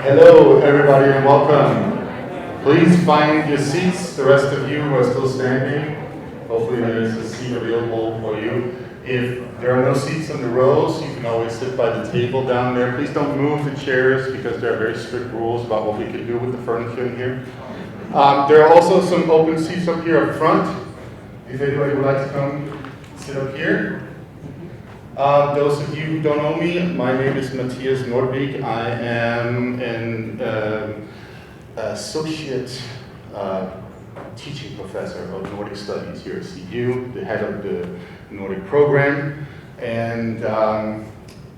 Hello, everybody, and welcome. Please find your seats. The rest of you are still standing. Hopefully there's a seat available for you. If there are no seats in the rows, you can always sit by the table down there. Please don't move the chairs because there are very strict rules about what we can do with the furniture in here. There are also some open seats up here up front. If anybody would like to come sit up here. Those of you who don't know me, my name is Matthias Nordvik. I am an associate teaching professor of Nordic Studies here at CU, the head of the Nordic program, and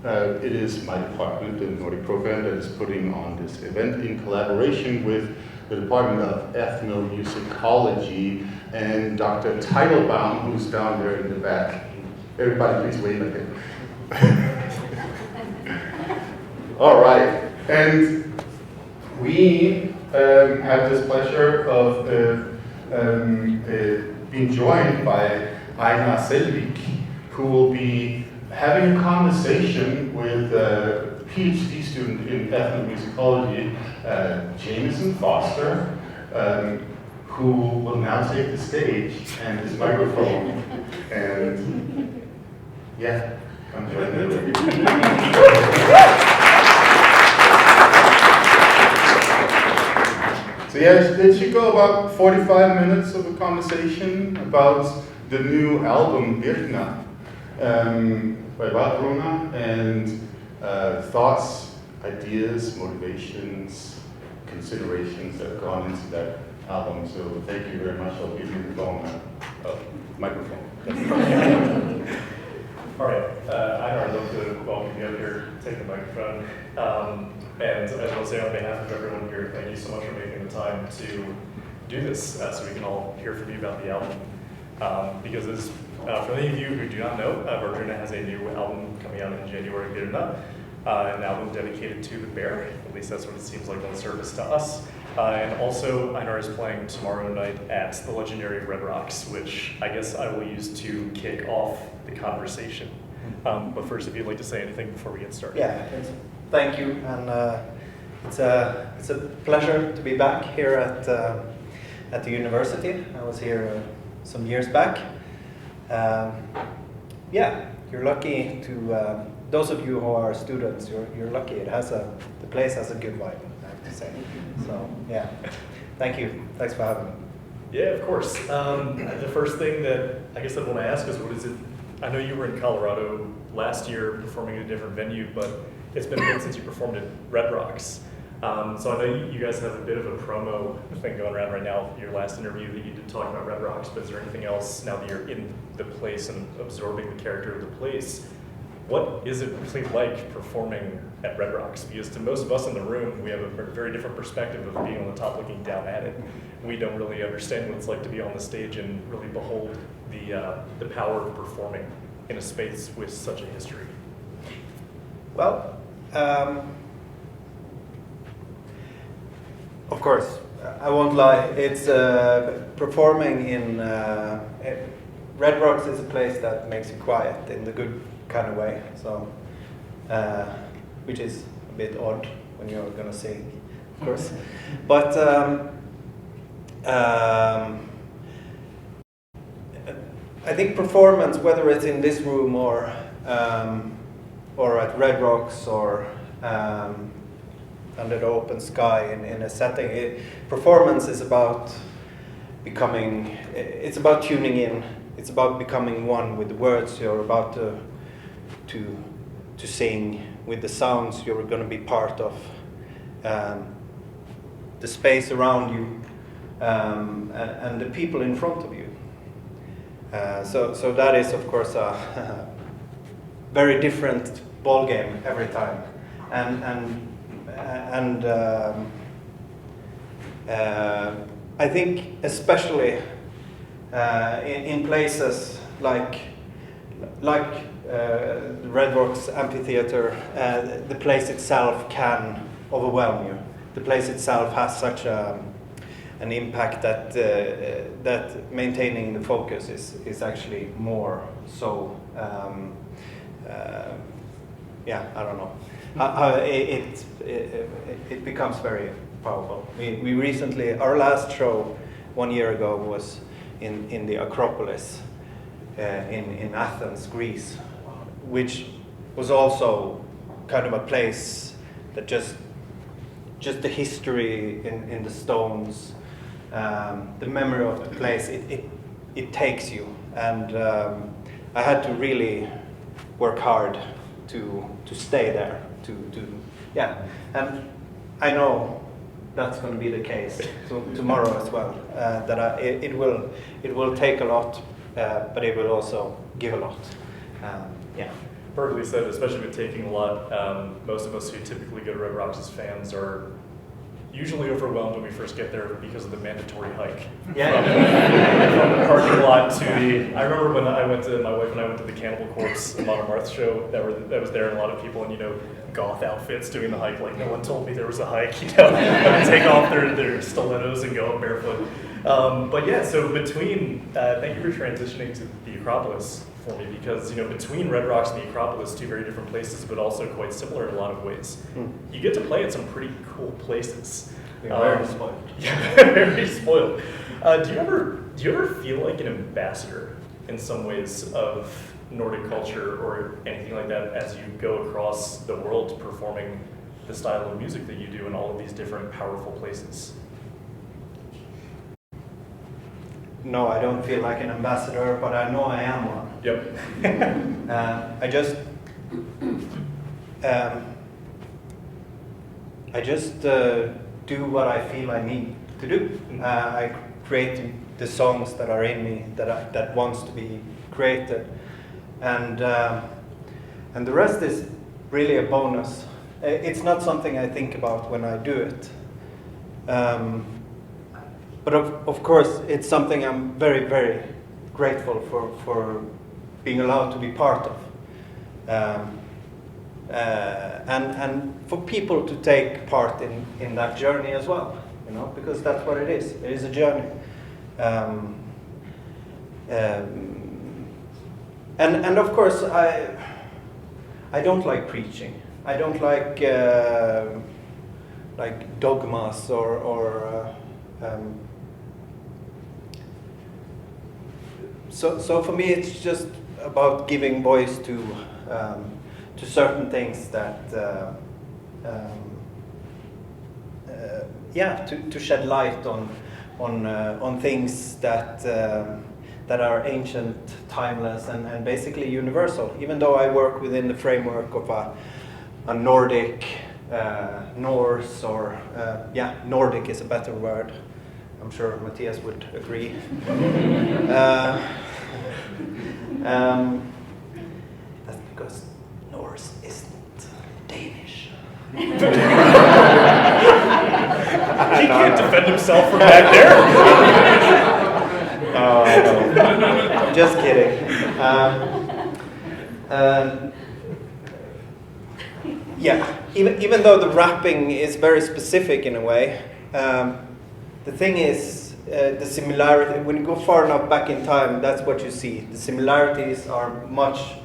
it is my department, the Nordic program, that is putting on this event in collaboration with the Department of Ethnomusicology and Dr. Teitelbaum, who's down there in the back. Everybody please wave at him. All right, and we have this pleasure of being joined by Einar Selvik, who will be having a conversation with a PhD student in ethnomusicology, Jameson Foster, who will now take the stage and his microphone. And yeah, come join me. So yeah, it should go about 45 minutes of a conversation about the new album Birna by Wardruna, and thoughts, ideas, motivations, considerations that have gone into that album. So thank you very much. I'll give you the microphone. All right, Einar, I'd love to welcome you up here, take the microphone. And I want to say on behalf of everyone here, thank you so much for making the time to do this so we can all hear from you about the album. Because as, for any of you who do not know, Wardruna has a new album coming out in January, Birna, an album dedicated to the bear. At least that's what it seems like on the surface to us. And also, Einar is playing tomorrow night at the legendary Red Rocks, which I guess I will use to kick off the conversation. But first, if you'd like to say anything before we get started. Yeah, thank you, and it's a pleasure to be back here at the university. I was here some years back. Yeah, you're lucky to. Those of you who are students, you're lucky. The place has a good vibe, I have to say. So yeah, thank you. Thanks for having me. Yeah, of course. The first thing that I guess I want to ask is, what is it? I know you were in Colorado last year performing at a different venue, but it's been a bit since you performed at Red Rocks. So I know you guys have a bit of a promo thing going around right now. Your last interview that you did talking about Red Rocks, but is there anything else now that you're in the place and absorbing the character of the place? What is it really like performing at Red Rocks? Because to most of us in the room, we have a very different perspective of being on the top looking down at it. We don't really understand what it's like to be on the stage and really behold the power of performing in a space with such a history. Well, of course, I won't lie. It's performing in Red Rocks is a place that makes you quiet in the good kind of way. So, which is a bit odd when you're gonna sing, of course. But I think performance, whether it's in this room or at Red Rocks or under the open sky in a setting, performance is about becoming. It's about tuning in. It's about becoming one with the words you're about to sing, with the sounds you're going to be part of, the space around you, and the people in front of you. So that is, of course, a very different ball game every time, and I think especially in places like the Red Rocks Amphitheater, the place itself can overwhelm you. The place itself has such an impact that maintaining the focus is actually more so. Yeah, I don't know. it becomes very powerful. We recently, our last show 1 year ago was in the Acropolis in Athens, Greece, which was also kind of a place that just the history in the stones, the memory of the place, it takes you. And I had to really work hard to stay there, yeah. And I know that's going to be the case tomorrow as well. That it will take a lot, but it will also give a lot. Yeah. Perfectly said, especially with taking a lot. Most of us who typically go to Red Rocks as fans are usually overwhelmed when we first get there because of the mandatory hike. Yeah. From the parking lot to the. I remember when my wife and I went to the Cannibal Corpse Modern Marth show that was there, and a lot of people in goth outfits doing the hike. Like, no one told me there was a hike. Take off their stilettos and go up barefoot. But yeah, so between thank you for transitioning to the Acropolis for me, because between Red Rocks and the Acropolis, two very different places, but also quite similar in a lot of ways. You get to play at some pretty cool places. Very spoiled. Yeah, very spoiled. Do you ever feel like an ambassador in some ways of Nordic culture or anything like that as you go across the world performing the style of music that you do in all of these different powerful places? No, I don't feel like an ambassador, but I know I am one. Yep. I just do what I feel I need to do. I create the songs that are in me that wants to be created, and the rest is really a bonus. It's not something I think about when I do it. But of course, it's something I'm very, very grateful for being allowed to be part of. And for people to take part in that journey as well, because that's what it is. It is a journey. And of course, I don't like preaching. I don't like dogmas or So for me, it's just about giving voice to certain things that, to shed light on things that are ancient, timeless, and basically universal. Even though I work within the framework of a Nordic, Norse, or Nordic is a better word. I'm sure Matthias would agree. That's because Norse isn't Danish. He can't defend himself from back there. No, I'm just kidding. Even though the rapping is very specific in a way, the thing is, the similarity, when you go far enough back in time, that's what you see. The similarities are much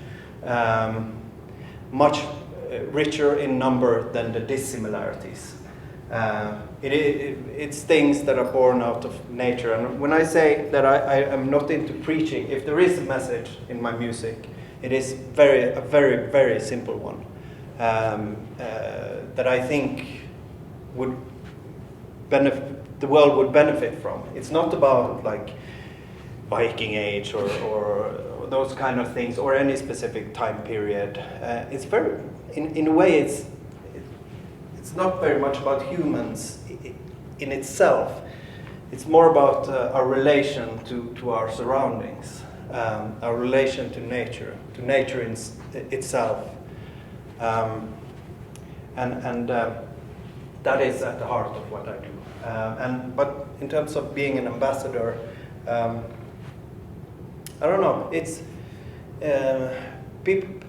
richer in number than the dissimilarities. It's things that are born out of nature. And when I say that I am not into preaching, if there is a message in my music, it is a very, very simple one that I think would the world would benefit from. It's not about like Viking Age or those kind of things or any specific time period. It's very, in a way, it's not very much about humans in itself. It's more about our relation to our surroundings, our relation to nature itself, and that is at the heart of what I do. But in terms of being an ambassador, I don't know. It's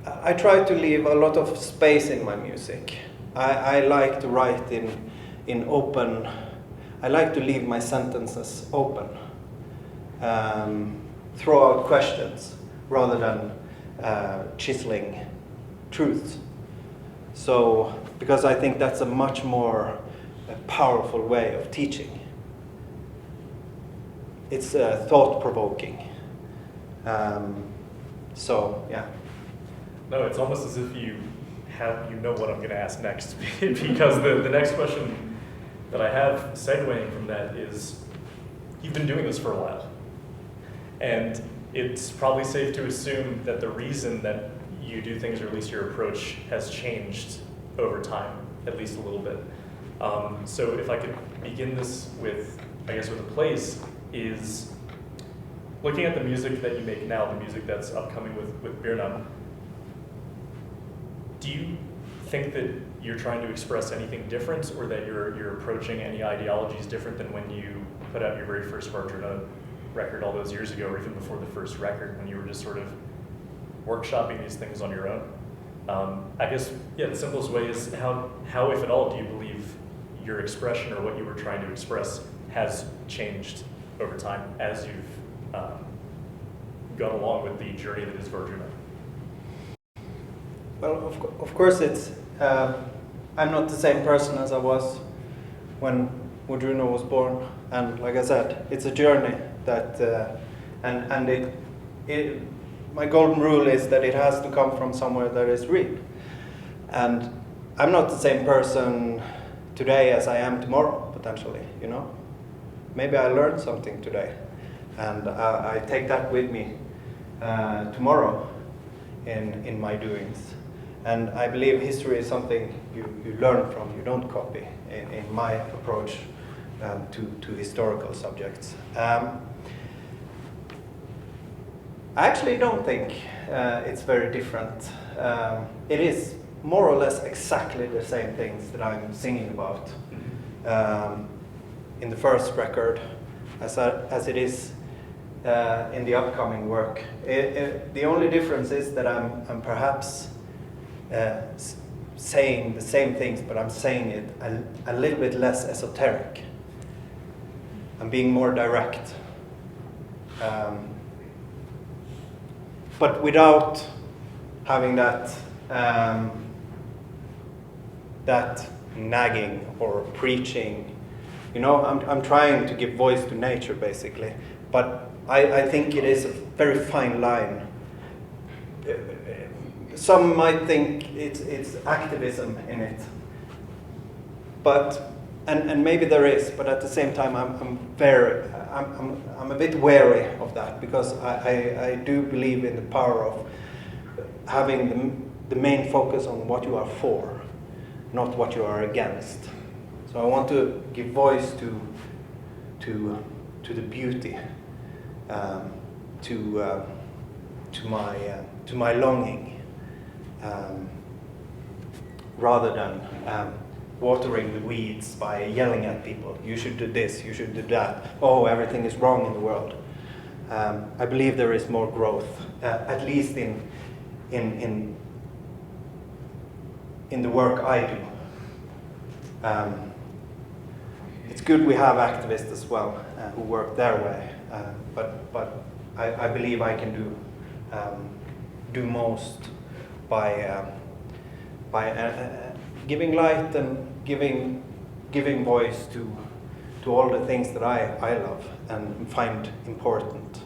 I try to leave a lot of space in my music. I like to write in open. I like to leave my sentences open. Throw out questions rather than chiseling truths. So, because I think that's a much more powerful way of teaching. It's thought-provoking. So, yeah. No, it's almost as if you know what I'm going to ask next, because the next question that I have segueing from that is, you've been doing this for a while, and it's probably safe to assume that the reason that you do things, or at least your approach, has changed over time, at least a little bit. So if I could begin this with, I guess, with a place, is looking at the music that you make now, the music that's upcoming with Birna. Do you think that you're trying to express anything different, or that you're approaching any ideologies different than when you put out your very first Wardruna record all those years ago, or even before the first record, when you were just sort of workshopping these things on your own? I guess, yeah, the simplest way is how, if at all, do you believe your expression, or what you were trying to express, has changed over time as you've gone along with the journey that is Wardruna? Well, of course it's, I'm not the same person as I was when Wardruna was born, and like I said, it's a journey that, and my golden rule is that it has to come from somewhere that is real. And I'm not the same person today as I am tomorrow, potentially, you know? Maybe I learned something today, and I take that with me tomorrow in my doings. And I believe history is something you learn from, you don't copy, in my approach to historical subjects. I actually don't think it's very different. It is more or less exactly the same things that I'm singing about in the first record as it is in the upcoming work. The only difference is that I'm perhaps saying the same things, but I'm saying it a little bit less esoteric. I'm being more direct. But without having that that nagging or preaching, you know, I'm trying to give voice to nature, basically. But I think it is a very fine line. Some might think it's activism in it, but and maybe there is, but at the same time I'm a bit wary of that, because I do believe in the power of having the main focus on what you are for, not what you are against. So I want to give voice to the beauty, to my longing, rather than watering the weeds by yelling at people. You should do this, you should do that. Oh, everything is wrong in the world. I believe there is more growth, at least in the work I do. It's good we have activists as well who work their way, but I believe I can do most by giving light and giving voice to all the things that I love and find important.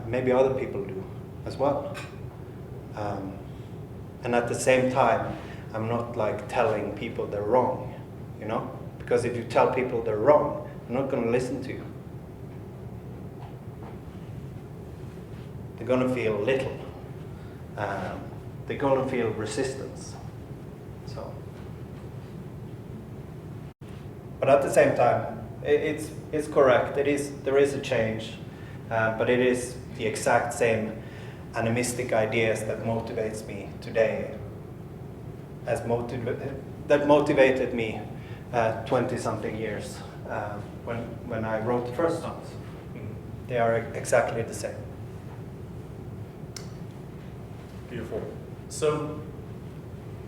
Maybe other people do as well. And at the same time, I'm not like telling people they're wrong, you know? Because if you tell people they're wrong, they're not going to listen to you. They're going to feel little. They're going to feel resistance. So, but at the same time, it's correct. There is a change, but it is the exact same animistic ideas that motivates me today, that motivated me 20-something years when I wrote the first songs. They are exactly the same. Beautiful. So,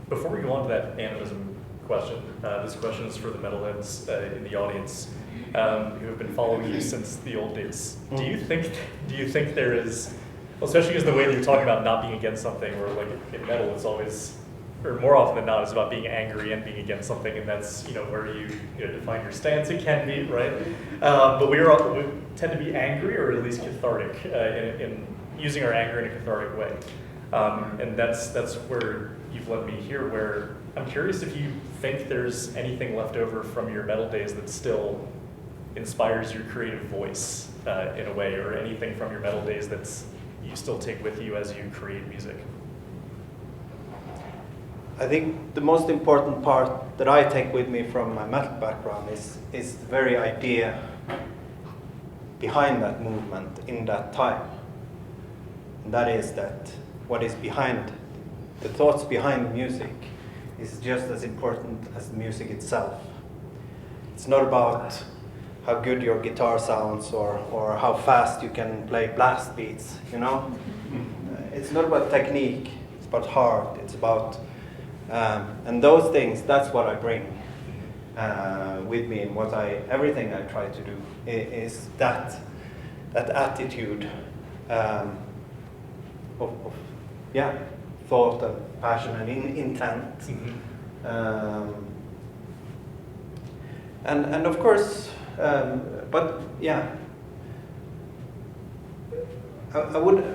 before we go on to that animism question, this question is for the metalheads in the audience who have been following you since the old days. Do you think there is, well, especially because the way that you're talking about not being against something, or like in metal, it's always or more often than not, is about being angry and being against something, and that's where you define your stance. It can be, right? But we tend to be angry, or at least cathartic, in using our anger in a cathartic way. And that's where you've led me here, where I'm curious if you think there's anything left over from your metal days that still inspires your creative voice in a way, or anything from your metal days that's you still take with you as you create music. I think the most important part that I take with me from my metal background is the very idea behind that movement in that time. And that is that what is behind, the thoughts behind music is just as important as the music itself. It's not about how good your guitar sounds or how fast you can play blast beats, It's not about technique, it's about heart, it's about, and those things, that's what I bring with me, and everything I try to do is that attitude of thought and passion and intent. Mm-hmm. And of course, but yeah, I wouldn't.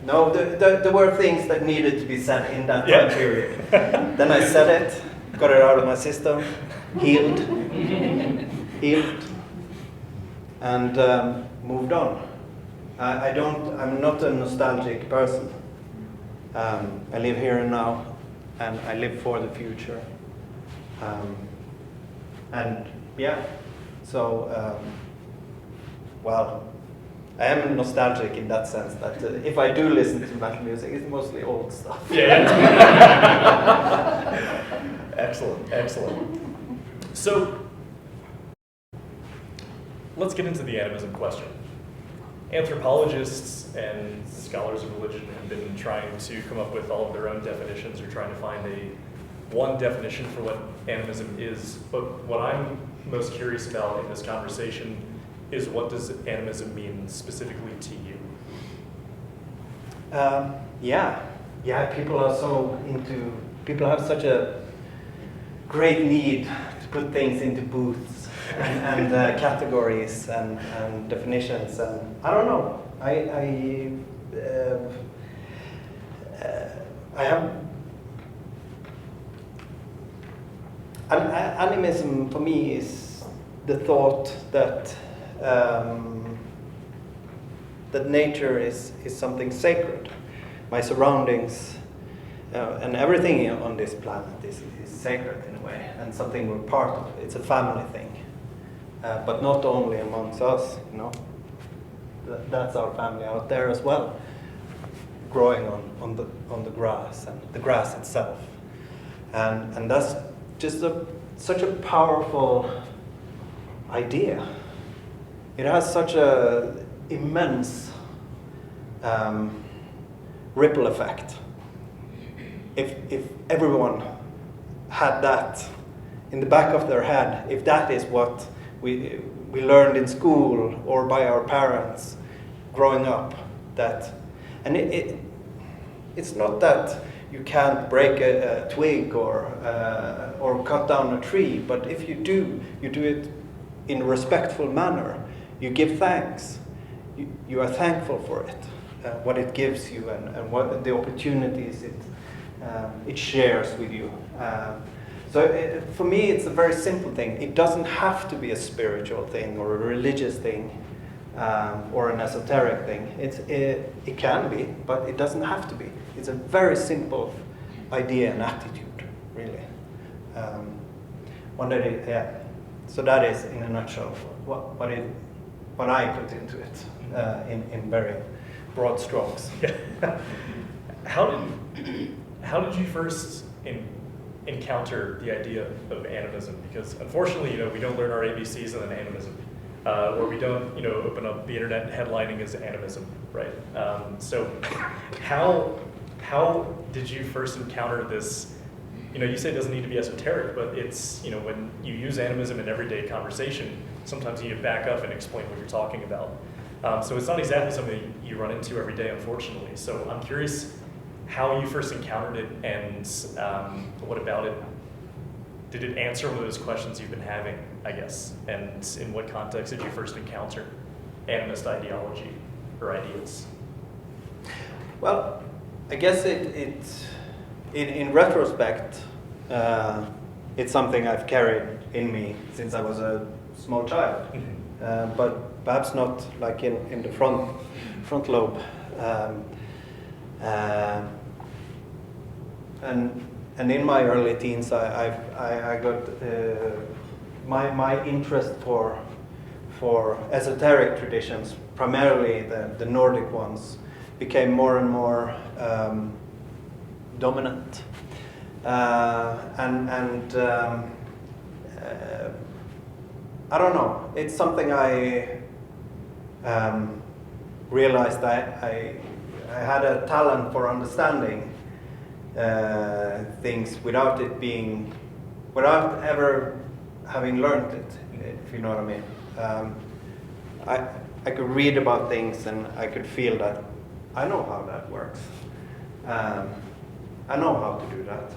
No, there were things that needed to be said in that time period. Then I said it, got it out of my system, healed, and moved on. I'm not a nostalgic person. I live here and now, and I live for the future. I am nostalgic in that sense that if I do listen to metal music, it's mostly old stuff. Yeah. Excellent. So, let's get into the animism question. Anthropologists and scholars of religion have been trying to come up with all of their own definitions, or trying to find one definition for what animism is. But what I'm most curious about in this conversation is, what does animism mean specifically to you? People have such a great need to put things into booths and categories and definitions, and I don't know. I have animism for me is the thought that that nature is something sacred. My surroundings and everything on this planet is sacred in a way, and something we're part of. It's a family thing, but not only amongst us. That's our family out there as well, growing on the grass and the grass itself, and that's just such a powerful idea. It has such a immense ripple effect. If everyone had that in the back of their head, if that is what we learned in school or by our parents growing up, it's not that you can't break a twig or cut down a tree, but if you do it in a respectful manner. You give thanks. You are thankful for it, what it gives you, and what the opportunities it shares with you. For me, it's a very simple thing. It doesn't have to be a spiritual thing or a religious thing or an esoteric thing. It can be, but it doesn't have to be. It's a very simple idea and attitude, really. So that is, in a nutshell, what I put into it in very broad strokes. How did you first encounter the idea of animism? Because unfortunately, we don't learn our ABCs in an animism, or we don't, open up the internet headlining as animism, right? So, how did you first encounter this? You say it doesn't need to be esoteric, but it's, when you use animism in everyday conversation, sometimes you need to back up and explain what you're talking about. So it's not exactly something you run into every day, unfortunately. So I'm curious, how you first encountered it, and what about it? Did it answer one of those questions you've been having, I guess? And in what context did you first encounter animist ideology or ideas? Well, I guess in retrospect, it's something I've carried in me since I was a small child, but perhaps not like in the front lobe. And in my early teens, I got my interest for esoteric traditions, primarily the Nordic ones, became more and more dominant. I don't know. It's something I realized I had a talent for understanding things without ever having learned it, if you know what I mean. I could read about things and I could feel that I know how that works. I know how to do that.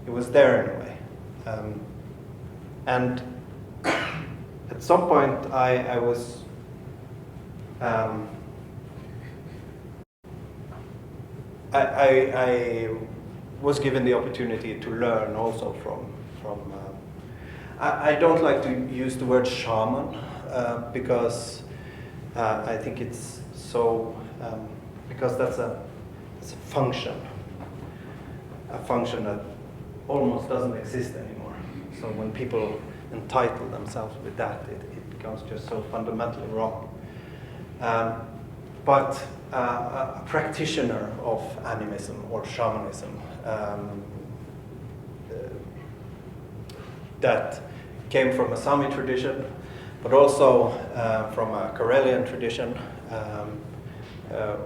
It was there in a way. And at some point I was I was given the opportunity to learn also from I don't like to use the word shaman because I think it's so because that's it's a function that almost doesn't exist anymore. So when people entitle themselves with that, it becomes just so fundamentally wrong. But a practitioner of animism or shamanism that came from a Sami tradition, but also from a Karelian tradition,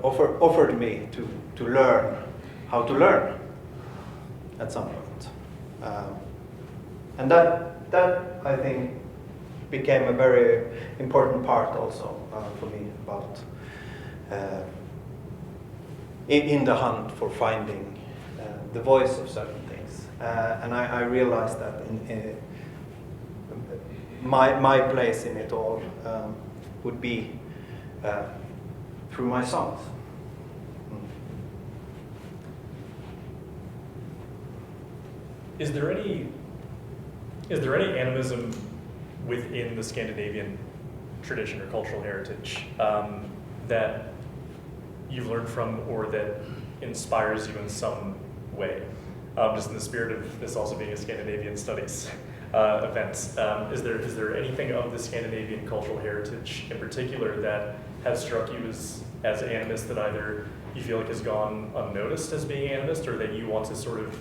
offered me to learn how to learn at some point. And that I think became a very important part also for me about in the hunt for finding the voice of certain things. And I realized that in my place in it all would be through my songs. Is there any animism within the Scandinavian tradition or cultural heritage that you've learned from or that inspires you in some way? Just in the spirit of this also being a Scandinavian studies event, is there anything of the Scandinavian cultural heritage in particular that has struck you as animist that either you feel like has gone unnoticed as being animist, or that you want to sort of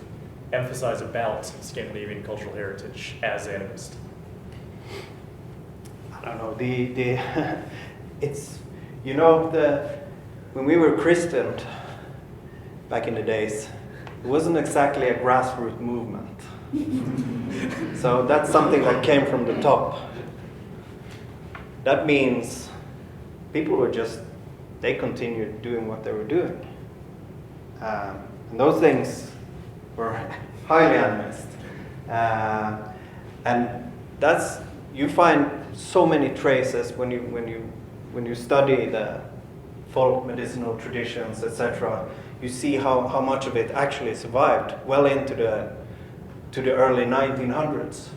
emphasize about Scandinavian cultural heritage as animist? I don't know. It's when we were christened back in the days, it wasn't exactly a grassroots movement. So that's something that came from the top. That means people were they continued doing what they were doing. And those things were highly animist. And you find so many traces when you study the folk medicinal traditions, etc. You see how much of it actually survived well into the early 1900s.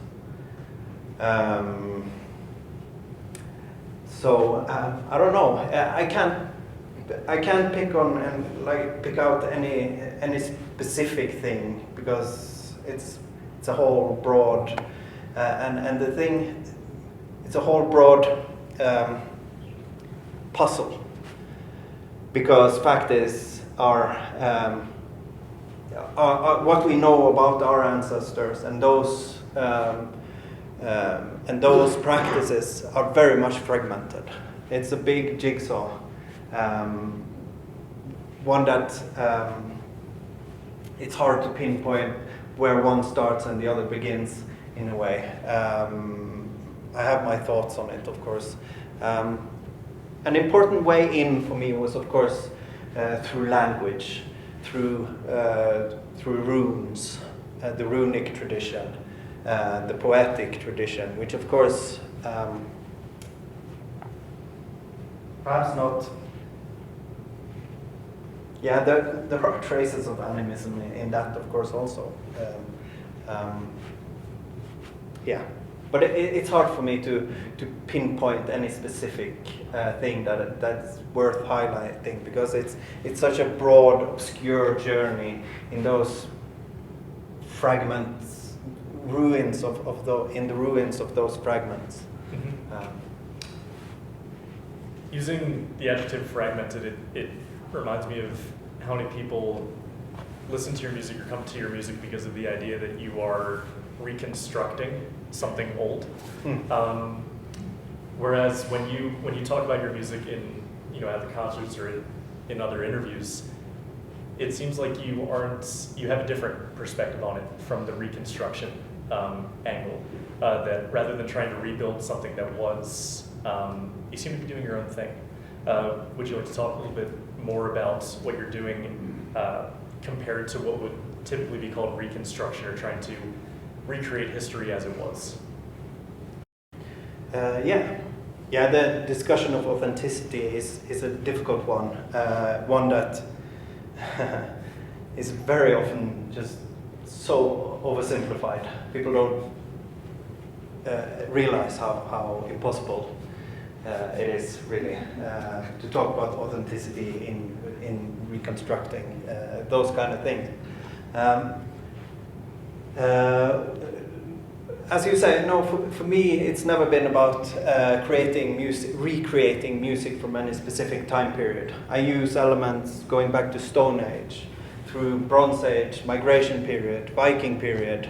So I don't know. I can't pick out any specific thing because it's a whole broad and the thing. It's a whole broad puzzle, because fact is what we know about our ancestors and those practices are very much fragmented. It's a big jigsaw, one that it's hard to pinpoint where one starts and the other begins in a way. I have my thoughts on it, of course. An important way in for me was, of course, through language, through runes, the runic tradition, the poetic tradition, which of course perhaps not. Yeah, there are traces of animism in that, of course, also. Yeah, but it's hard for me to pinpoint any specific thing that's worth highlighting, because it's such a broad, obscure journey in those fragments, in the ruins of those fragments. Mm-hmm. Using the adjective fragmented, it reminds me of how many people listen to your music or come to your music because of the idea that you are reconstructing something old. Whereas when you talk about your music at the concerts or in other interviews, it seems like you have a different perspective on it from the reconstruction angle. That rather than trying to rebuild something that was, you seem to be doing your own thing. Would you like to talk a little bit more about what you're doing compared to what would typically be called reconstruction, or trying to recreate history as it was? Yeah. The discussion of authenticity is a difficult one. One that is very often just so oversimplified. People don't realize how impossible it is really to talk about authenticity in reconstructing those kind of things. As you say, no, for me it's never been about recreating music from any specific time period. I use elements going back to Stone Age, through Bronze Age, Migration period, Viking period,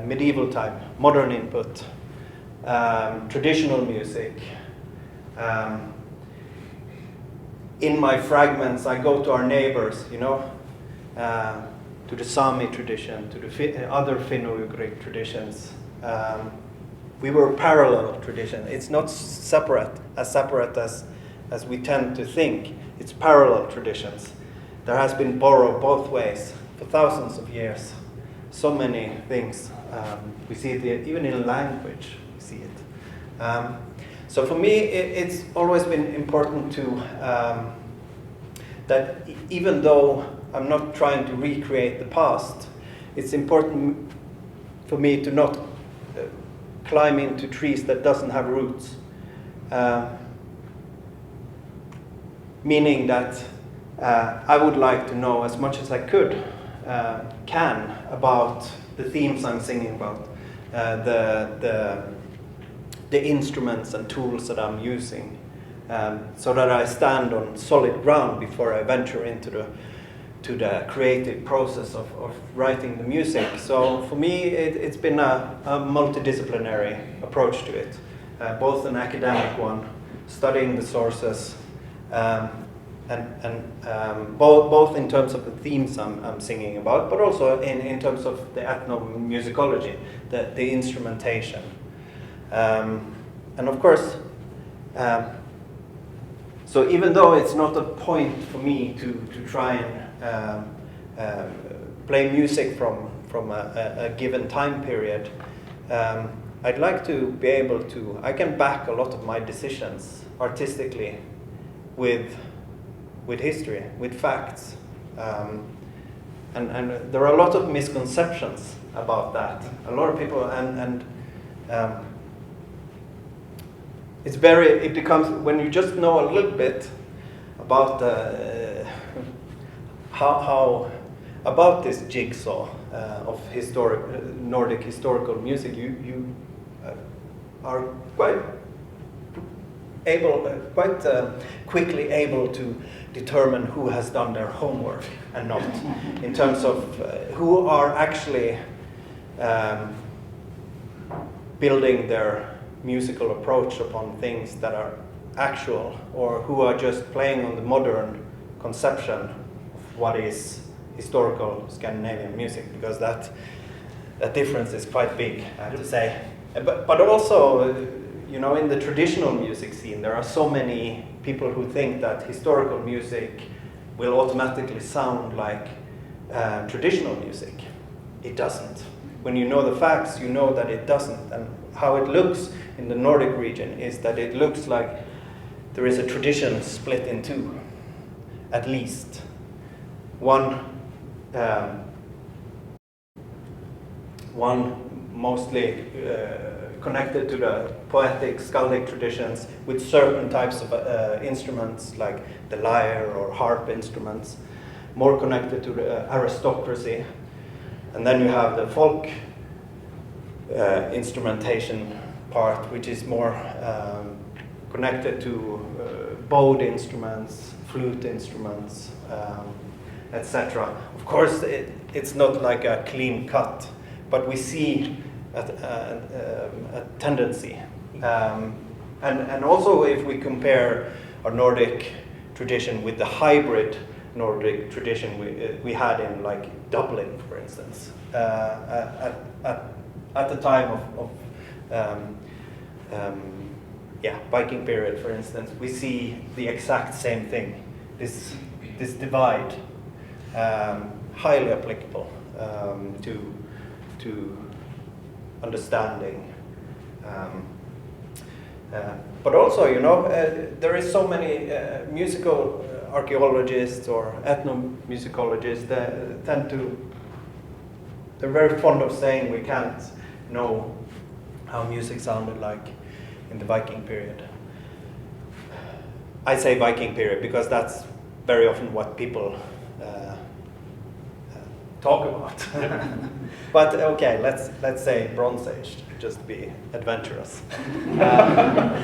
medieval time, modern input, traditional music. In my fragments, I go to our neighbors, to the Sami tradition, to the other Finno-Ugric traditions. We were parallel tradition. It's not separate as we tend to think. It's parallel traditions. There has been borrowed both ways for thousands of years. So many things. We see it even in language. We see it. So for me, it's always been important to that even though I'm not trying to recreate the past, it's important for me to not climb into trees that doesn't have roots. Meaning that I would like to know as much as I can about the themes I'm singing about, the instruments and tools that I'm using, so that I stand on solid ground before I venture into the creative process of writing the music. So for me, it's been a multidisciplinary approach to it, both an academic one, studying the sources, and both in terms of the themes I'm singing about, but also in terms of the ethnomusicology, the instrumentation. And of course, so even though it's not a point for me to try and play music from a given time period, I'd like to be able to, I can back a lot of my decisions artistically with history, with facts. And there are a lot of misconceptions about that. A lot of people, and it becomes, when you just know a little bit about how about this jigsaw of Nordic historical music, you are quite quickly able to determine who has done their homework and not, in terms of who are actually building their musical approach upon things that are actual, or who are just playing on the modern conception of what is historical Scandinavian music, because that difference is quite big, I have to say. But also, in the traditional music scene, there are so many people who think that historical music will automatically sound like traditional music. It doesn't. When you know the facts, you know that it doesn't. And how it looks in the Nordic region is that it looks like there is a tradition split in two, at least. One mostly connected to the poetic, skaldic traditions with certain types of instruments like the lyre or harp instruments, more connected to the aristocracy. And then you have the folk instrumentation part, which is more connected to bowed instruments, flute instruments, etc. Of course, it's not like a clean cut, but we see a tendency. And also if we compare our Nordic tradition with the hybrid Nordic tradition we had in like Dublin, for instance, at the time of Viking period, for instance, we see the exact same thing. This divide, highly applicable to understanding. But also, you know, there is so many musical archaeologists or ethnomusicologists that they're very fond of saying we can't know how music sounded like in the Viking period. I say Viking period because that's very often what people talk about. But okay, let's say Bronze Age, just to be adventurous.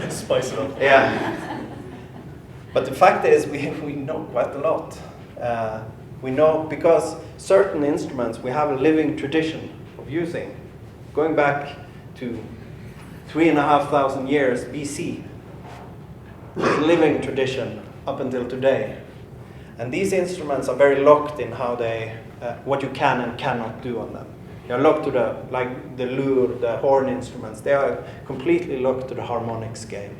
Spice it up. Yeah. But the fact is, we know quite a lot. We know because certain instruments we have a living tradition of using, going back to 3,500 years BC. There's a living tradition up until today. And these instruments are very locked in how they, what you can and cannot do on them. They're locked to like the lure, the horn instruments, they are completely locked to the harmonic scale.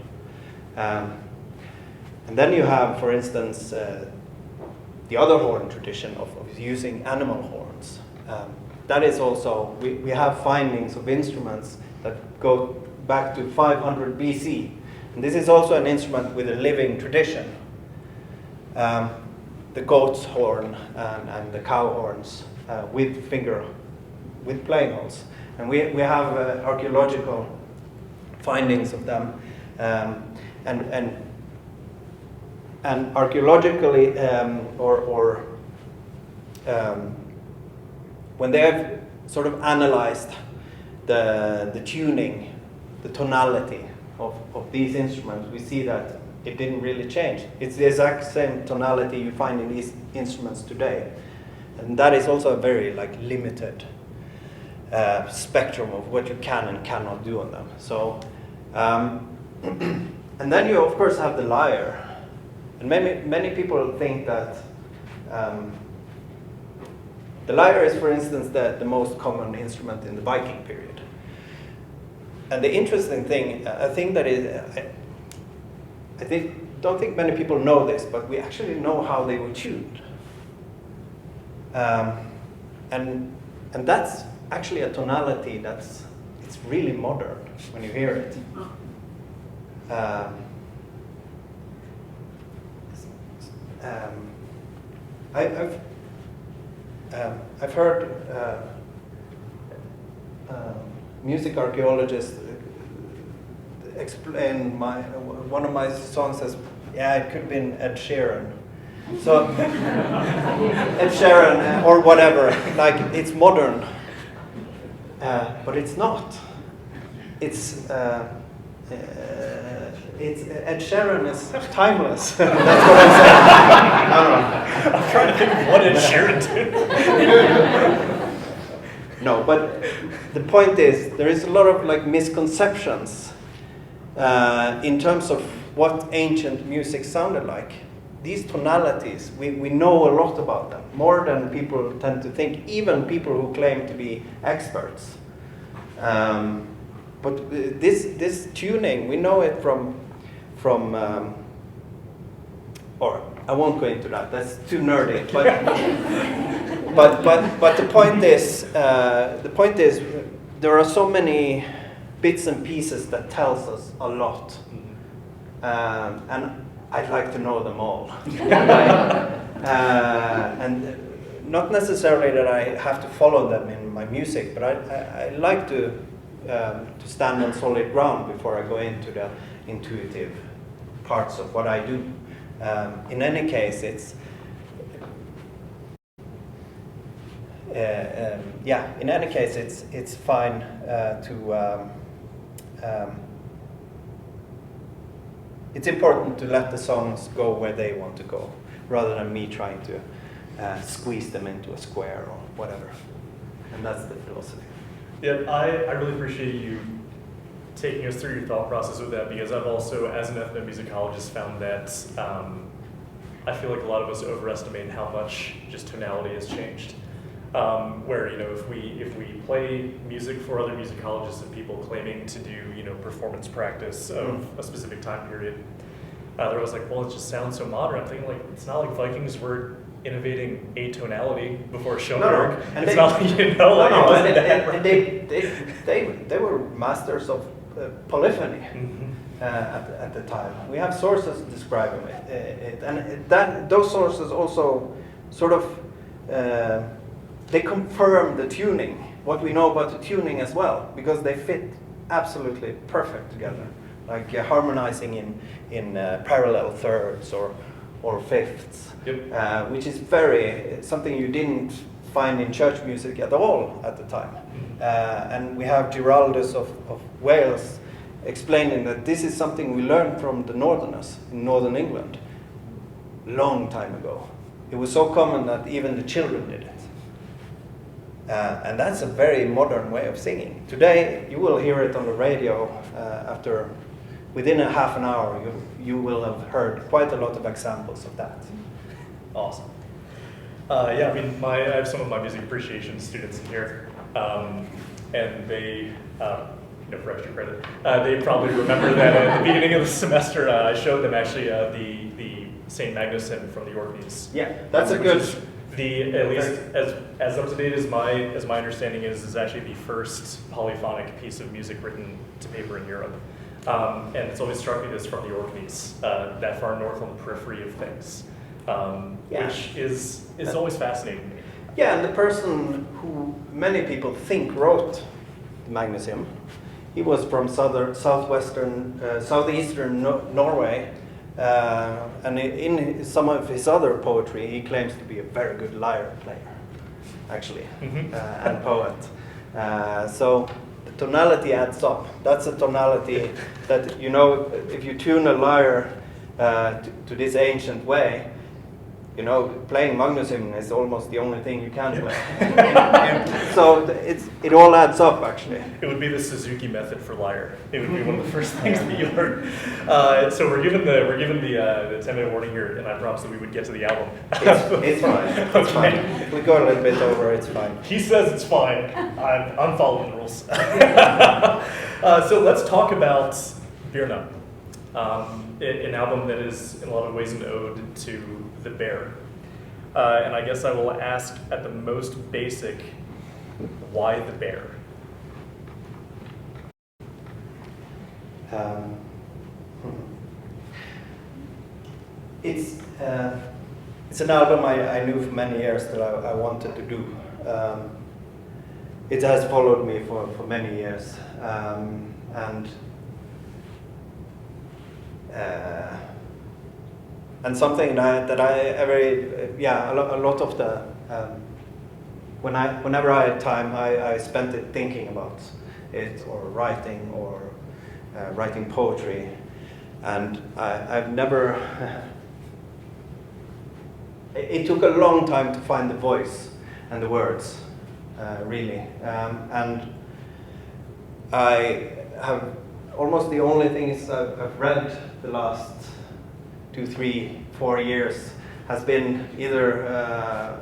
And then you have, for instance, the other horn tradition of using animal horns. That is also, we have findings of instruments that go back to 500 BC. And this is also an instrument with a living tradition. The goat's horn and the cow horns with playing holes. And we have archaeological findings of them. And archaeologically, when they have sort of analyzed the tuning, the tonality of these instruments, we see that it didn't really change. It's the exact same tonality you find in these instruments today. And that is also a very limited spectrum of what you can and cannot do on them. So, and then you of course have the lyre. And many people think that the lyre is, for instance, the most common instrument in the Viking period. And the interesting thing, I think that is, don't think many people know this, but we actually know how they were tuned. And that's actually a tonality it's really modern when you hear it. I've heard music archaeologists explain one of my songs as, it could have been Ed Sheeran. So Ed Sheeran or whatever, it's modern, but it's not. It's Ed Sheeran is timeless. That's what I'm saying. I don't know. I'm trying to think of what Ed Sheeran did. No, but the point is, there is a lot of misconceptions in terms of what ancient music sounded like. These tonalities, we know a lot about them, more than people tend to think, even people who claim to be experts. But this tuning, we know it from or I won't go into that. That's too nerdy. But the point is, there are so many bits and pieces that tells us a lot, and I'd like to know them all. And not necessarily that I have to follow them in my music, but I like to stand on solid ground before I go into the intuitive parts of what I do. In any case, it's in any case, it's fine to. It's important to let the songs go where they want to go, rather than me trying to squeeze them into a square or whatever. And that's the philosophy. Yeah, I really appreciate you taking us through your thought process with that, because I've also, as an ethnomusicologist, found that I feel like a lot of us overestimate how much just tonality has changed. Where, you know, if we play music for other musicologists and people claiming to do, you know, performance practice of a specific time period, they're always like, well, it just sounds so modern. I'm thinking, like, it's not like Vikings were innovating atonality before Schoenberg. No. And it's not like, you know, like, it wasn't that and they were masters of polyphony. At the time. We have sources describing it, and those sources also sort of they confirm the tuning, what we know about the tuning as well, because they fit absolutely perfect together, like harmonizing in parallel thirds or fifths, yep. Which is something you didn't find in church music at all at the time. And we have Giraldus of Wales explaining that this is something we learned from the Northerners in Northern England long time ago. It was so common that even the children did it. And that's a very modern way of singing. Today, you will hear it on the radio within a half an hour, you will have heard quite a lot of examples of that. Awesome. Yeah, I mean, I have some of my music appreciation students in here, and they, for extra credit, they probably remember that at the beginning of the semester, I showed them actually the St. Magnus hymn from the Orkneys. Yeah, that's a good. At least as up to date as my understanding is actually the first polyphonic piece of music written to paper in Europe, and it's always struck me this from the Orkneys, that far north on the periphery of things, which is always fascinating to me. Yeah, and the person who many people think wrote the Magnus hymn, he was from southeastern Norway. And in some of his other poetry, he claims to be a very good lyre player, actually, and poet. So the tonality adds up. That's a tonality that, you know, if you tune a lyre to this ancient way, you know, playing Magnus hymn is almost the only thing you can play. So it all adds up, actually. It would be the Suzuki method for lyre. It would be one of the first things that you learn. So we're given the 10-minute warning here, and I promised that we would get to the album. It's fine. It's fine. If we go a little bit over, it's fine. He says it's fine. I'm following the rules. So let's talk about Birna, an album that is in a lot of ways an ode to the bear. And I guess I will ask at the most basic, why the bear? It's an album I knew for many years that I wanted to do. It has followed me for many years, and something that a lot of the whenever I had time, I spent it thinking about it, or writing poetry, and I've never. It took a long time to find the voice and the words, really, and I have almost the only things I've read the last 2, 3, 4 years has been either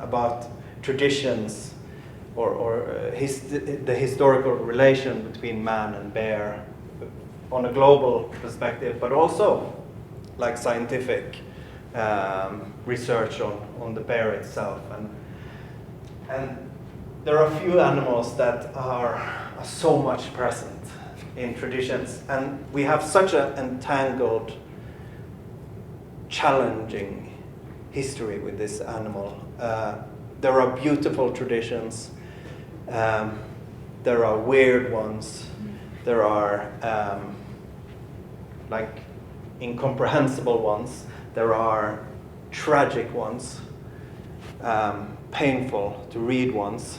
about traditions or the historical relation between man and bear on a global perspective, but also like scientific research on the bear itself, and there are a few animals that are so much present in traditions, and we have such an entangled, challenging history with this animal. There are beautiful traditions, there are weird ones, there are like incomprehensible ones, there are tragic ones, painful to read ones,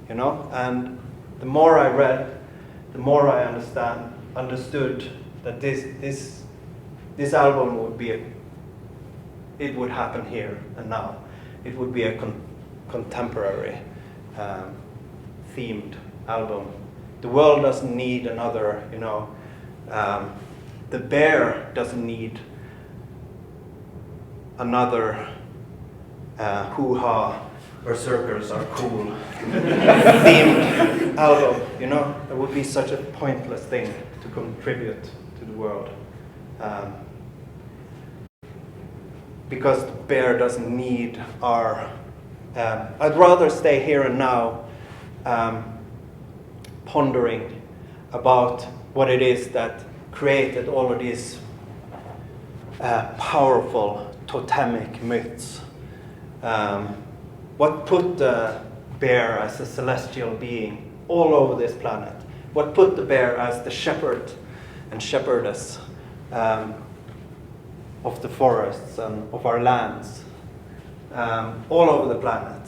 you know. And the more I read, the more I understood that this album would be it would happen here and now. It would be a contemporary themed album. The world doesn't need another, you know. The bear doesn't need another hoo-ha, berserkers are cool themed album, you know. It would be such a pointless thing to contribute to the world. Because the bear doesn't need our... I'd rather stay here and now pondering about what it is that created all of these powerful totemic myths. What put the bear as a celestial being all over this planet? What put the bear as the shepherd and shepherdess of the forests and of our lands all over the planet?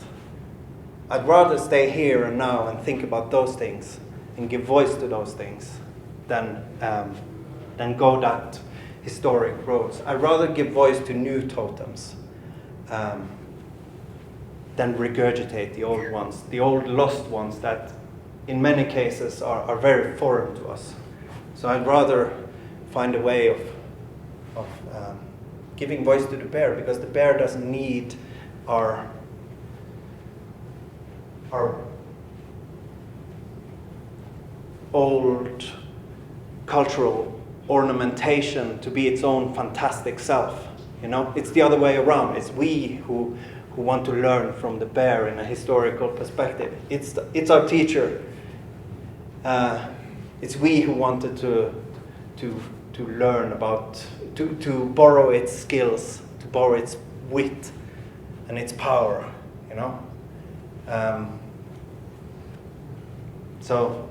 I'd rather stay here and now and think about those things and give voice to those things than go that historic roads. I'd rather give voice to new totems than regurgitate the old ones, the old lost ones that in many cases are very foreign to us. So I'd rather find a way of giving voice to the bear, because the bear doesn't need our old cultural ornamentation to be its own fantastic self. You know, it's the other way around. It's we who want to learn from the bear in a historical perspective. It's our teacher. It's we who wanted to learn about, to borrow its skills, to borrow its wit and its power, you know. So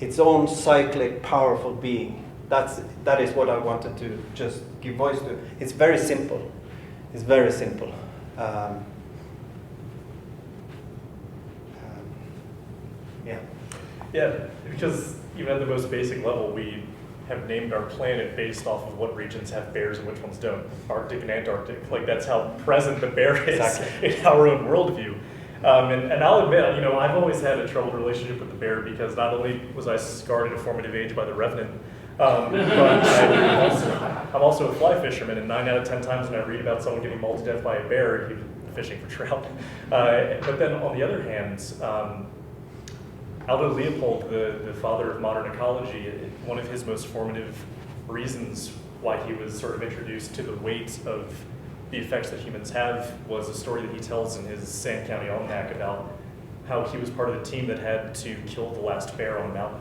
its own cyclic, powerful being. That is what I wanted to just give voice to. It's very simple. It's very simple. Yeah. Yeah, because even at the most basic level, we have named our planet based off of what regions have bears and which ones don't. Arctic and Antarctic. Like, that's how present the bear is Exactly. in our own worldview. And I'll admit, you know, I've always had a troubled relationship with the bear, because not only was I scarred at a formative age by the Revenant, but I'm also a fly fisherman, and 9 out of 10 times when I read about someone getting mauled to death by a bear, he was fishing for trout. But then on the other hand, Aldo Leopold, the father of modern ecology, one of his most formative reasons why he was sort of introduced to the weight of the effects that humans have was a story that he tells in his Sand County Almanac about how he was part of the team that had to kill the last bear on the mountain,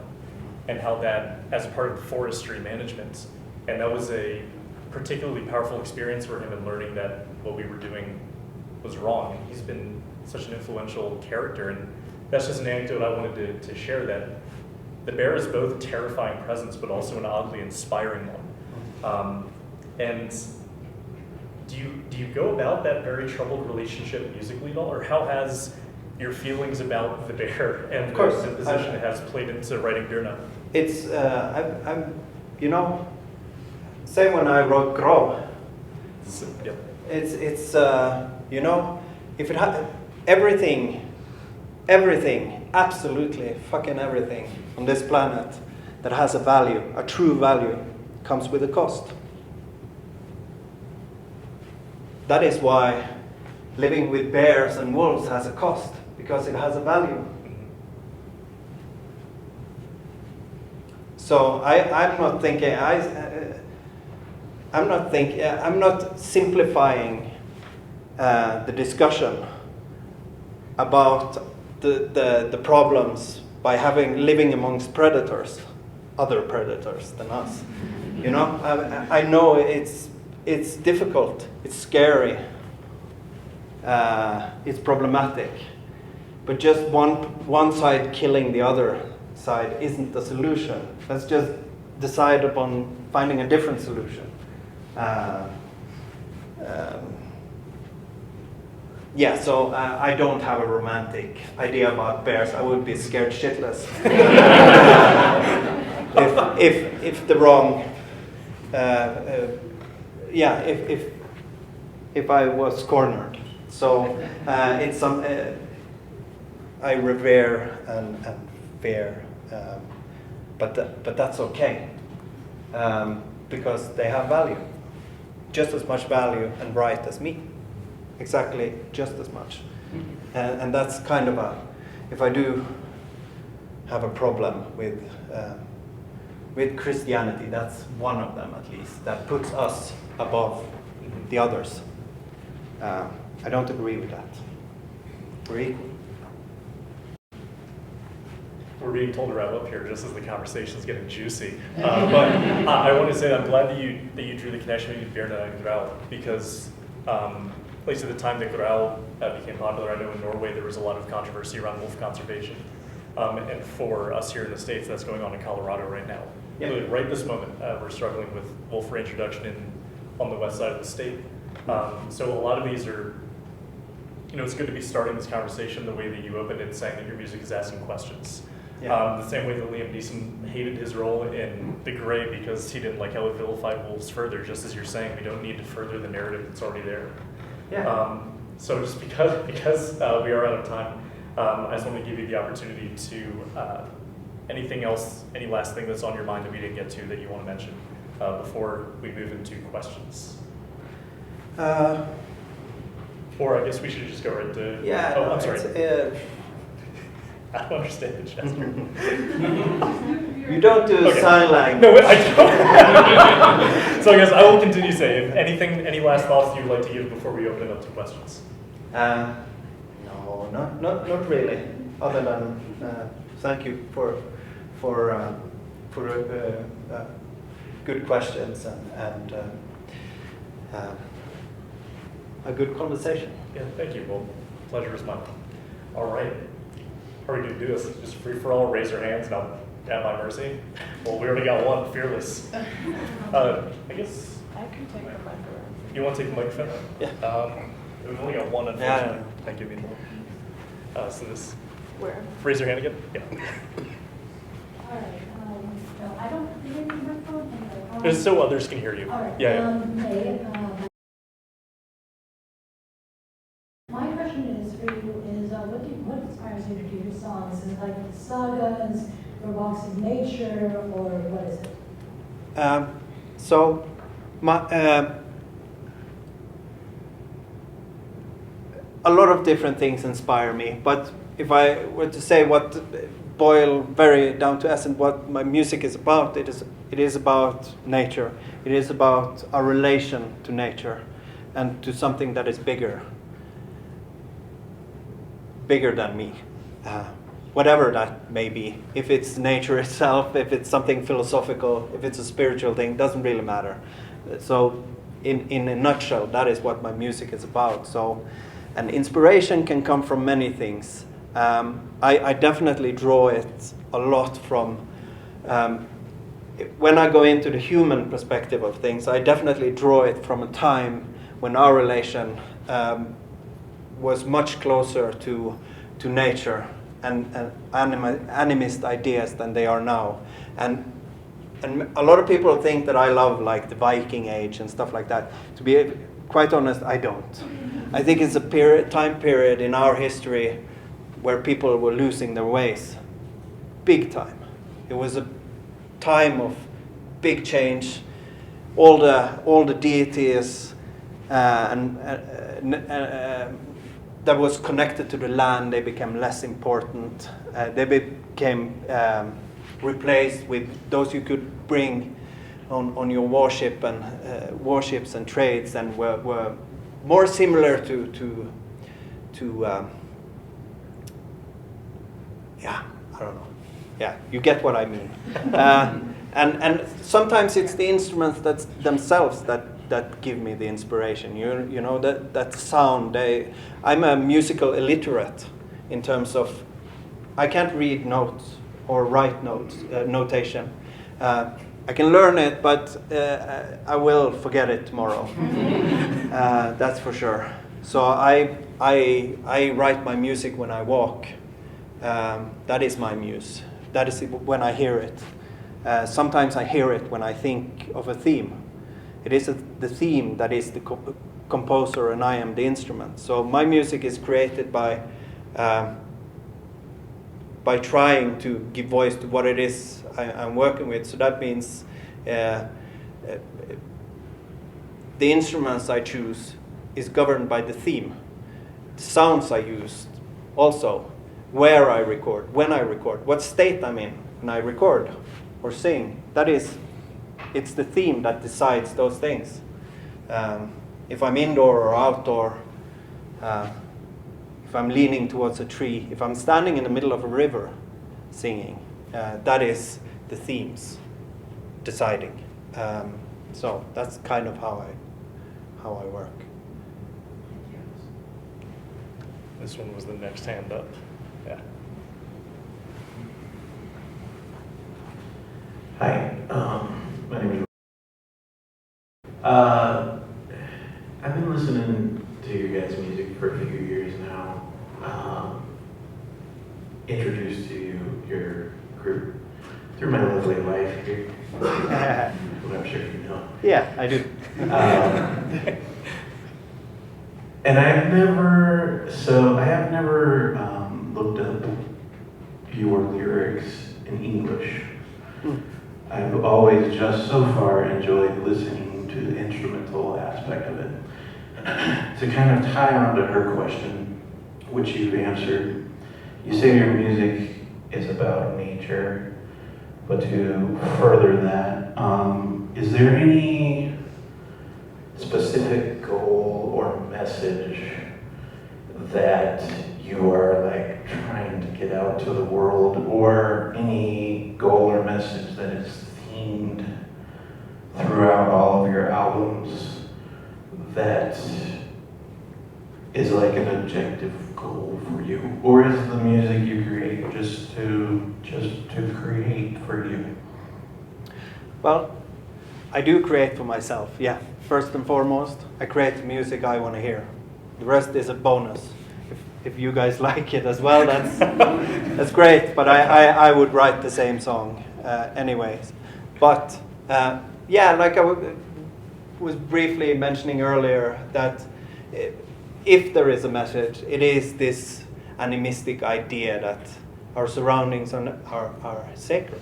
and how that, as part of forestry management, and that was a particularly powerful experience for him in learning that what we were doing was wrong. And he's been such an influential character, and that's just an anecdote I wanted to share, that the bear is both a terrifying presence, but also an oddly inspiring one. And do you go about that very troubled relationship musically at all, or how has your feelings about the bear and the position it has played into writing Birna? It's I'm you know, same when I wrote Grov. Yep. It's you know, if it had everything, absolutely fucking everything on this planet that has a value, a true value, comes with a cost. That is why living with bears and wolves has a cost, because it has a value. So I'm not thinking, I'm not simplifying the discussion about the problems by living amongst predators, other predators than us. You know, I know it's difficult, it's scary, it's problematic, but just one side killing the other side isn't the solution. Let's just decide upon finding a different solution. Yeah, so I don't have a romantic idea about bears. I would be scared shitless if the wrong, if I was cornered. So it's some I revere and fear, but that's okay because they have value, just as much value and right as me. Exactly, just as much. And that's kind of if I do have a problem with Christianity, that's one of them at least, that puts us above the others. I don't agree with that. We're equal. We're being told to wrap up here just as the conversation's getting juicy. But I want to say that I'm glad that you drew the connection between Birna and Grau, because at least at the time that Grau became popular, I know in Norway there was a lot of controversy around wolf conservation. And for us here in the States, that's going on in Colorado right now. Yeah. Really, right this moment, we're struggling with wolf reintroduction on the west side of the state. So a lot of these are, it's good to be starting this conversation the way that you opened it, saying that your music is asking questions. Yeah. The same way that Liam Neeson hated his role in The Grey because he didn't like how it vilified wolves further, just as you're saying, we don't need to further the narrative that's already there. Yeah. So just because we are out of time, I just want to give you the opportunity to, anything else, any last thing that's on your mind that we didn't get to that you want to mention before we move into questions? Or I guess we should just go right to, Yeah. oh, I'm sorry. I don't understand the gesture. You don't do Okay. sign language. No, I don't. So I guess I will continue saying, any last thoughts you'd like to give before we open it up to questions? No, not really. Other than thank you for good questions and a good conversation. Yeah, thank you. Well, pleasure is mine. All right. How are we going to do this? Just free for all, raise your hands, and I'll at my mercy. Well, we already got one, fearless. I guess. I can take the microphone. You want to take the microphone? Yeah. We've only got one, unfortunately. Yeah. Thank you, Meanwhile. So this. Where? Raise your hand again. Yeah. All right, no, I don't hear the microphone. Just so others can hear you. All right. Yeah. Hey, my question is for you is what inspires you to do your songs? Is it like sagas, or walks of nature, or what is it? A lot of different things inspire me, but if I were to say boil very down to essence what my music is about, it is about nature. It is about our relation to nature and to something that is bigger than me, whatever that may be. If it's nature itself, if it's something philosophical, if it's a spiritual thing, doesn't really matter. So in a nutshell, that is what my music is about. So, and inspiration can come from many things. I definitely draw it a lot from, when I go into the human perspective of things, I definitely draw it from a time when our relation was much closer to nature and animist ideas than they are now. And a lot of people think that I love like the Viking Age and stuff like that. To be quite honest, I don't. I think it's a time period in our history where people were losing their ways, big time. It was a time of big change. All the deities that was connected to the land, they became less important. They became replaced with those you could bring on your warship and warships and trades, and were more similar to yeah, I don't know. Yeah, you get what I mean. And sometimes it's the instruments themselves that give me the inspiration. You know that sound. I'm a musical illiterate in terms of I can't read notes or write notes notation. I can learn it, but I will forget it tomorrow. That's for sure. So I write my music when I walk. That is my muse. That is when I hear it. Sometimes I hear it when I think of a theme. It is the theme that is the composer, and I am the instrument. So my music is created by trying to give voice to what it is I'm working with. So that means the instruments I choose is governed by the theme. The sounds I use also, where I record, when I record, what state I'm in when I record or sing. It's the theme that decides those things. If I'm indoor or outdoor, if I'm leaning towards a tree, if I'm standing in the middle of a river singing, that is the themes deciding. So that's kind of how I work. This one was the next hand up. Yeah. Hi, my name is. I've been listening to your guys' music for a few years now. Introduced to your group through my lovely wife here, who I'm sure you know. Yeah, I do. And I have never looked up your lyrics in English. I've always just so far enjoyed listening to the instrumental aspect of it. To kind of tie on to her question, which you've answered, you say your music is about nature, but to further that, is there any specific goal or message that you are like trying to get out to the world, or any goal or message that is themed throughout all of your albums that is like an objective goal for you? Or is the music you create just to create for you? Well, I do create for myself, yeah. First and foremost, I create the music I want to hear. The rest is a bonus. If you guys like it as well, that's great. But I would write the same song anyways. But yeah, like I was briefly mentioning earlier, that if there is a message, it is this animistic idea that our surroundings are sacred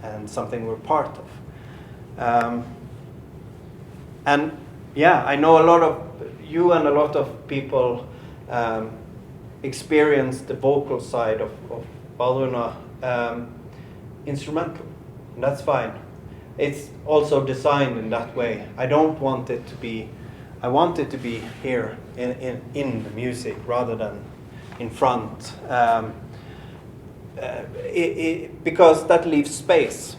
and something we're part of. And yeah, I know a lot of people experience the vocal side of Wardruna instrumental, and that's fine. It's also designed in that way. I want it to be here in the music rather than in front, because that leaves space.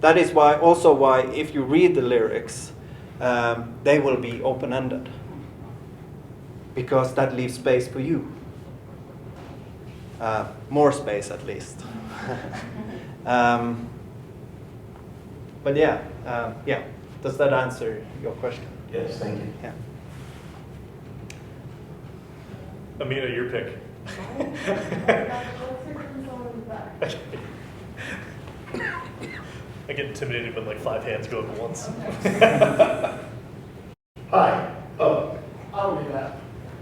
That is why if you read the lyrics, they will be open-ended, because that leaves space for you. More space, at least. But yeah, does that answer your question? Yes, thank you. Yeah. Amina, your pick. I get intimidated when like 5 hands go up at once. Hi. I'll do that.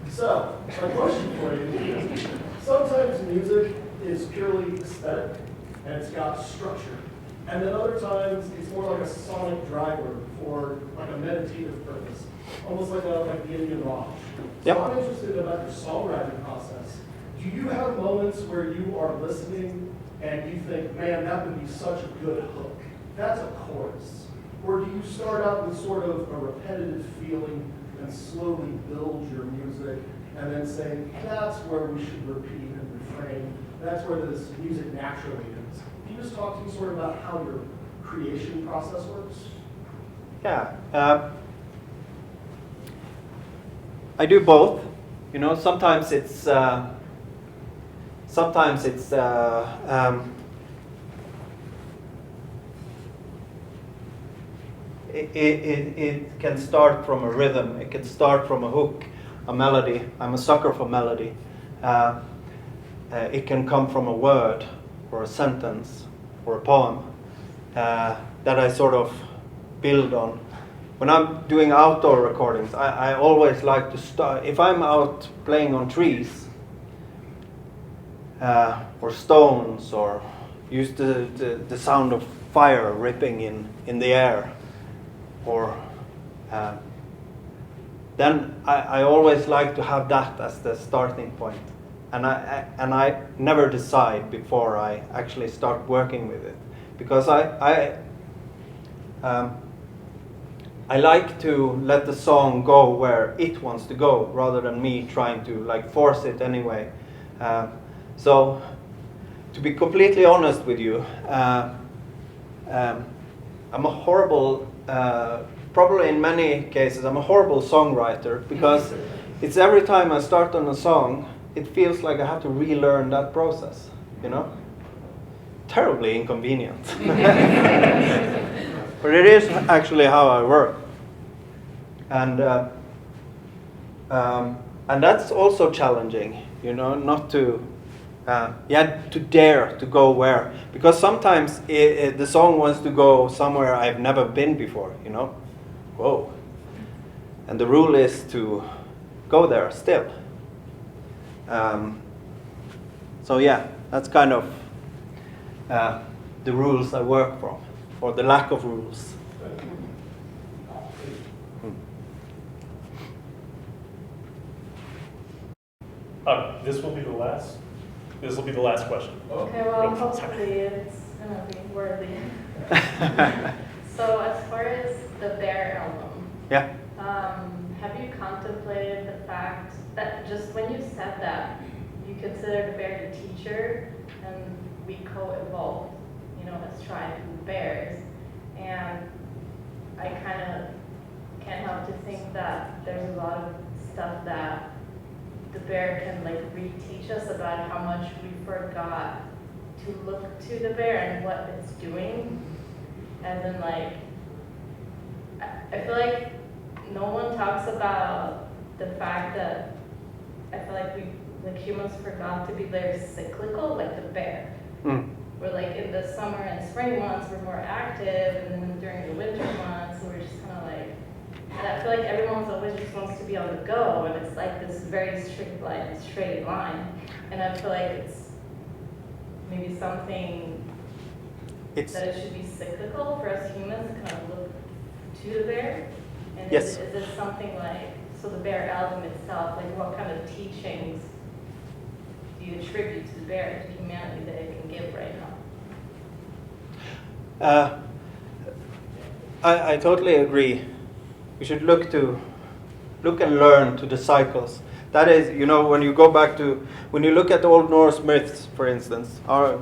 So, my question for you is, sometimes music is purely aesthetic, and it's got structure. And then other times, it's more like a sonic driver for like a meditative purpose, almost like the Indian Raj. Yep. So I'm interested about your songwriting process. Do you have moments where you are listening and you think, man, that would be such a good hook? that's a chorus? Or do you start out with sort of a repetitive feeling and slowly build your music and then say, that's where we should repeat and refrain, that's where this music naturally is? Can you just talk to me sort of about how your creation process works? Yeah, I do both. You know, sometimes it's it can start from a rhythm. It can start from a hook, a melody. I'm a sucker for melody. It can come from a word or a sentence or a poem that I sort of build on. When I'm doing outdoor recordings, I always like to start, if I'm out playing on trees or stones, or use the sound of fire ripping in the air, or then I always like to have that as the starting point. And I never decide before I actually start working with it, because I like to let the song go where it wants to go, rather than me trying to like force it anyway. So, to be completely honest with you, I'm a horrible, probably in many cases, I'm a horrible songwriter, because it's every time I start on a song, it feels like I have to relearn that process, you know? Terribly inconvenient. But it is actually how I work. And that's also challenging, you know, not to, to dare to go where. Because sometimes the song wants to go somewhere I've never been before, you know? Whoa. And the rule is to go there still. So yeah, that's kind of the rules I work from, or the lack of rules. This will be the last. This will be the last question. Okay, well, hopefully it's gonna be worthy. So as far as the Bear album, Yeah. have you contemplated the fact that just when you said that, you consider the bear the teacher, and we co-evolved, you know, as tribal bears, and I kind of can't help to think that there's a lot of stuff that the bear can like reteach us about how much we forgot to look to the bear and what it's doing. And then like, I feel like no one talks about the fact that I feel like we, like humans, forgot to be very cyclical, like the bear. We're like in the summer and spring months we're more active, and then during the winter months we're just kind of like, and I feel like everyone's always just wants to be on the go, and it's like this very straight line. And I feel like it's maybe something that it should be cyclical for us humans to kind of look to the bear. And Yes. is it something like, so the bear album itself, like what kind of teachings do you attribute to the bear, to humanity, that it can give right now? I totally agree. We should look and learn to the cycles. That is, you know, when you go back to, when you look at Old Norse myths, for instance, our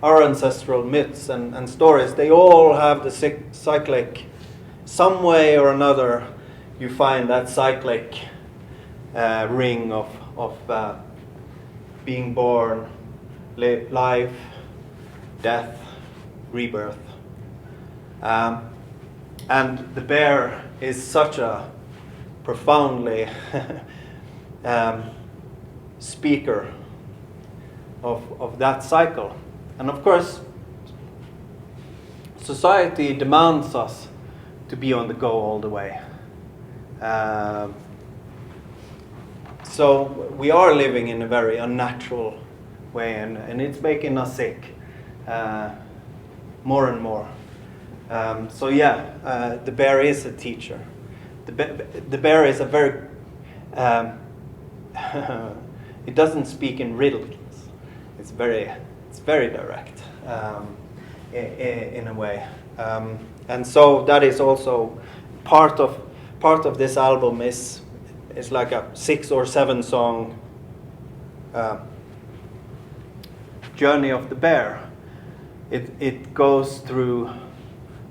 ancestral myths and stories, they all have the cyclic, some way or another, you find that cyclic ring of being born, life, death, rebirth. And the bear is such a profoundly speaker of that cycle. And of course, society demands us to be on the go all the way. So we are living in a very unnatural way, and it's making us sick more and more. So yeah, the bear is a teacher. The bear is a very, it doesn't speak in riddles. It's very direct. in a way. And so that is also part of this album is like a 6 or 7 song journey of the bear. It goes through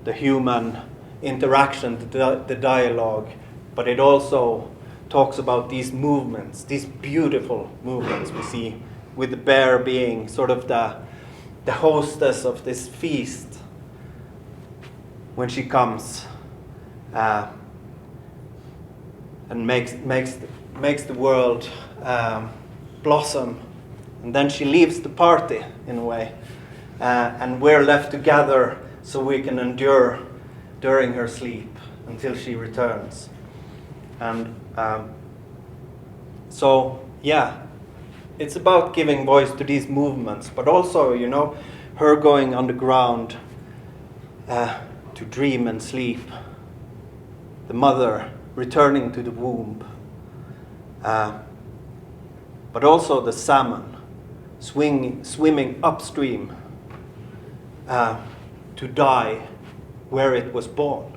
the human interaction, the dialogue, but it also talks about these movements, these beautiful movements we see, with the bear being sort of the hostess of this feast when she comes and makes the world blossom, and then she leaves the party in a way, and we're left to gather so we can endure during her sleep until she returns. And so yeah, it's about giving voice to these movements, but also, you know, her going underground to dream and sleep, the mother returning to the womb, but also the salmon swimming upstream to die where it was born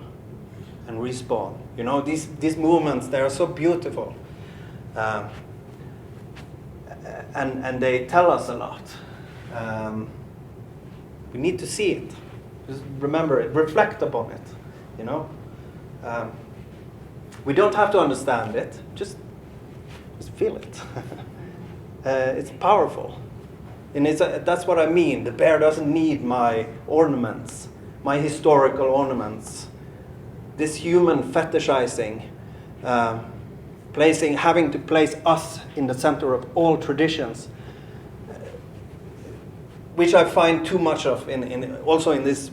and respawn. You know, these movements, they are so beautiful. And they tell us a lot. We need to see it. Just remember it, reflect upon it, you know. We don't have to understand it, just feel it. It's powerful. And that's what I mean. The bear doesn't need my ornaments, my historical ornaments. This human fetishizing, having to place us in the center of all traditions, which I find too much of also in this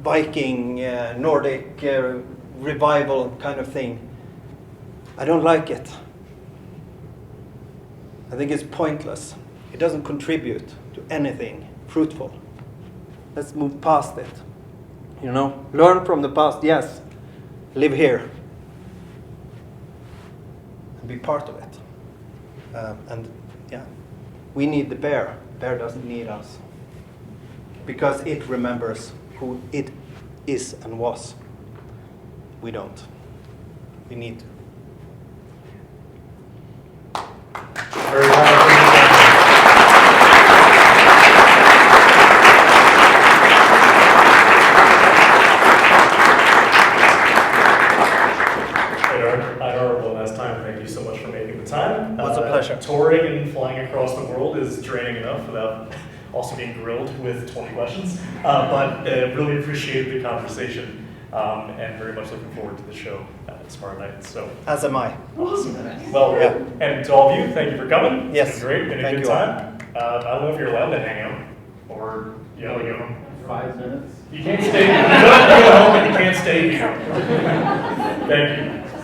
Viking, Nordic revival kind of thing. I don't like it. I think it's pointless. It doesn't contribute to anything fruitful. Let's move past it. You know, learn from the past, yes. Live here. And be part of it. And yeah, we need the bear. The bear doesn't need us. Because it remembers who it is and was. We don't. We need to. Very powerful. Einar, one last time, thank you so much for making the time. It was a pleasure. Touring and flying across the world is draining enough without also being grilled with 20 questions. But really appreciate the conversation and very much looking forward to the show tomorrow night. So, As am I. awesome. Well, Yeah. and to all of you, thank you for coming. Yes. It's been great, been a Thank good you all. time. I don't know if you're allowed to hang out or you know, 5 minutes. you can't stay. You don't have to go home and you can't stay here. Thank you.